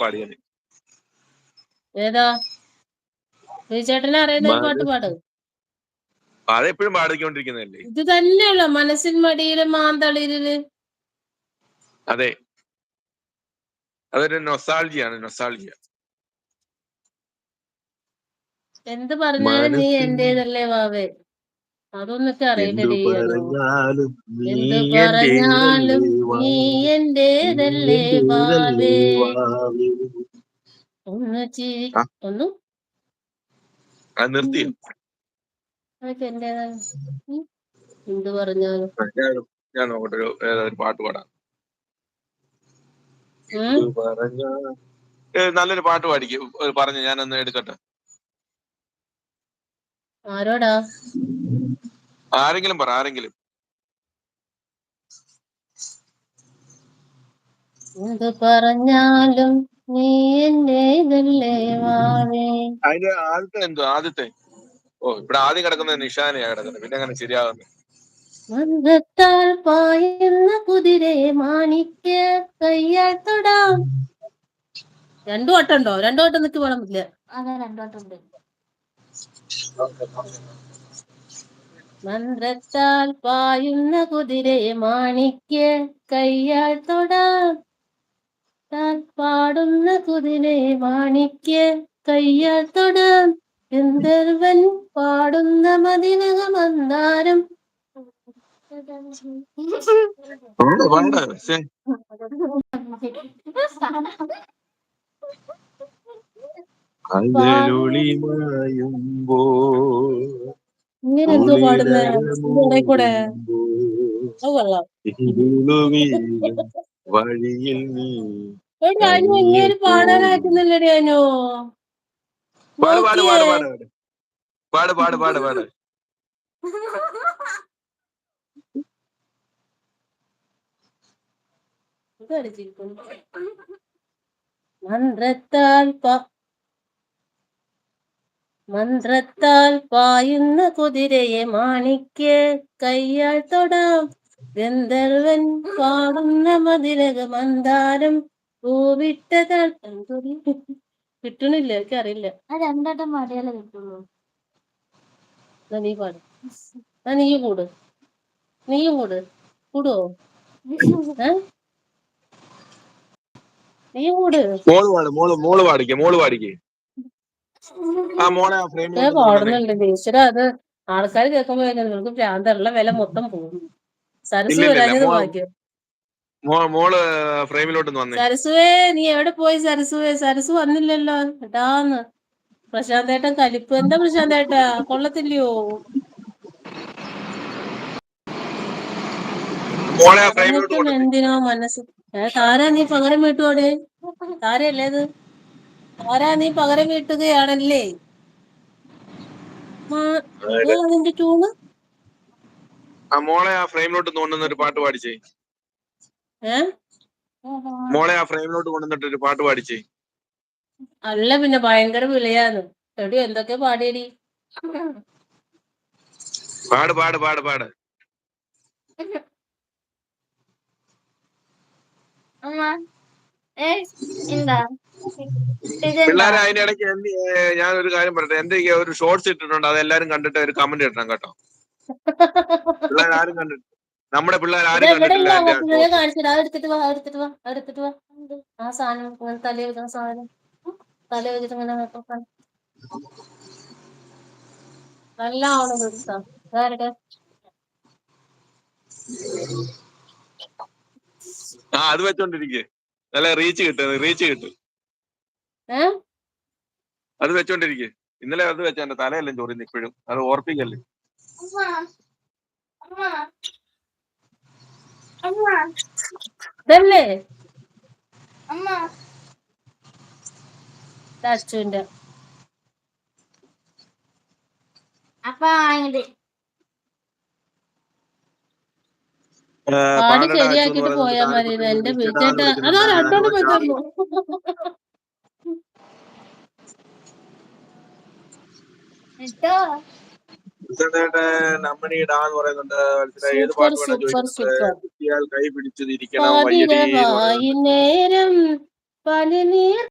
പാടിയത്. ഏതാ? ചേട്ടനെ അറിയുന്ന ഒരു പാട്ട് പാട്. അതെപ്പോഴും പാടിക്കൊണ്ടിരിക്കുന്നതല്ലേ. ഇത് തന്നെയുള്ള മനസ്സിൻ മടിയില് മാന്തളിരില്. അതെ, അതൊരു നൊസ്റ്റാൾജിയാണ്. നൊസ്റ്റാൾജിയ. എന്ത് പറഞ്ഞാലും നീ എന്റേതല്ലേ വാവേ. അതൊന്നൊക്കെ അറിയില്ലടി. എന്ത് പറഞ്ഞാലും നീ എന്റേതല്ലേ വാവേ. ഒന്ന് ചിരി ഒന്നും നിർത്തിയോ? അതൊക്കെ എന്റേതാണ്. എന്ത് പറഞ്ഞാലും ഞാൻ നോക്കട്ടെ ഒരു പാട്ട് പാടാം. നല്ലൊരു പാട്ട് പാടിക്കും പറഞ്ഞു. ഞാനൊന്ന് എടുക്കട്ടെ. ആരോടാ? ആരെങ്കിലും പറ, ആരെങ്കിലും. എന്ത് പറഞ്ഞാലും നീ എന്റേതല്ലേ വാവേ. അതിന്റെ ആദ്യത്തെ എന്തോ? ആദ്യത്തെ ഇവിടെ ആദ്യം കിടക്കുന്നത് നിഷാനെയാ കിടക്കുന്നത്. പിന്നെ അങ്ങനെ ശരിയാകുന്നത്. മന്ദത്താൽ പായുന്ന കുതിരയെ മാണിക്യ കയ്യാൽ തൊടാം. രണ്ടു വട്ടമുണ്ടോ? രണ്ടു വട്ടം നിൽക്ക് വേണം ഇല്ല. അതെ, രണ്ടു വട്ടമുണ്ട്. മന്ത്രത്താൽ പായുന്ന കുതിരയെ മാണിക്യ കയ്യാൽ തൊടാം. പാടുന്ന കുതിരയെ മാണിക്യ കയ്യാൽ തൊടാം. ഗന്ധർവൻ പാടുന്ന മതിലക മന്ദാരം. ഇങ്ങനെ എന്തോ പാടുന്നേ കൂടെ. അനു ഇങ്ങനെ പാടാനാക്കുന്നില്ലടി അനു. പാട് പാട് പാട് പാട് പാട് പാട് പാട് പാട്. മന്ത്രത്താൽ പായുന്ന കുതിരയെ മാണിക്യ കയ്യാൽ തൊടാം. ഗന്ധർവൻ പാടുന്ന മതിലക മന്ദാരം പൂവിട്ടതാ. കിട്ടണില്ല, എനിക്ക് അറിയില്ല. രണ്ടാട്ടം പാടിയാലേ കിട്ടുള്ളൂ. നീ പാടും. നീയും കൂട്. നീയും കൂട്. കൂടുവോ? നീയും കൂട്. മോള് പാടിക്കേ. മോള് പാടിക്കേ. പാടുന്നുണ്ട് ഈശ്വര. അത് ആൾക്കാർ കേൾക്കുമ്പോ നിങ്ങൾക്ക് ഭ്രാന്തള്ള വില മൊത്തം പോകും. സരസു വരാഞ്ഞത് ഭാഗ്യം. മോള് ഫ്രെയിമിലോട്ട് വന്നേ. സരസുവേ, നീ എവിടെ പോയി സരസുവേ? സരസു വന്നില്ലല്ലോ എടാന്ന്. പ്രശാന്തേട്ടൻ കലിപ്പ്. എന്താ പ്രശാന്തേട്ടാ, കൊള്ളത്തില്ലയോ? എന്തിനോ മനസ്സ്. താരാ നീ പകരം വീട്ടുവോടെ? താരയല്ലേ അത്? താരാ നീ പകരം വീട്ടുകയാണല്ലേ? അതിന്റെ ട്യൂണ്. മോളെ ആ ഫ്രെയിമിലോട്ട് കൊണ്ടുവന്ന ഒരു പാട്ട് പാടിച്ചേ. മോളെ ആ ഫ്രെയിമിലോട്ട് കൊണ്ടുവന്നിട്ട് ഒരു പാട്ട് പാടിച്ചേ. അല്ല പിന്നെ ഭയങ്കര വിളിയാന്ന്. എടി എന്തൊക്കെ പാടിയടി. പാട് പാട് പാട് പാട്. പിള്ളേരെ അതിന്റെ ഇടയ്ക്ക് ഞാൻ ഒരു കാര്യം പറയട്ടെ. എന്റെ ഒരു ഷോർട്സ് ഇട്ടിട്ടുണ്ട്. അത് എല്ലാരും കണ്ടിട്ട് ഒരു കമന്റ് ഇടണം കേട്ടോ. പിള്ളേർ ആരും കണ്ടിട്ട്, നമ്മുടെ പിള്ളേർ ആരും കണ്ടിട്ടില്ല. ആ സാധനം തലേ വെക്കുന്ന സാധനം തല വെച്ചിട്ട് ഇങ്ങനെ നല്ല ആവണം. അത് വെച്ചോണ്ടിരിക്കേ. നല്ല റീച്ച് കിട്ടും. അത് വെച്ചോണ്ടിരിക്കേ. ഇന്നലെ അത് വെച്ച എന്റെ തലയെല്ലാം ചോറിന്ന് ഇപ്പോഴും. അത് ഓർപ്പിക്കല്ലേ. അച്ഛൻ്റെ പാടി ശരിയാക്കിട്ട് പോയാ മതി. എന്റെ ചേട്ടാ അതാ രണ്ടോണ്ട് പോയി. നമ്മണിടാന്ന് പറയുന്നുണ്ട്. ഏത് പാട്ട് വേണം ചോദിക്കുന്നുണ്ട്. കുട്ടിയാൽ കൈ പിടിച്ചതിരിക്കണം നേരം പനിനീർ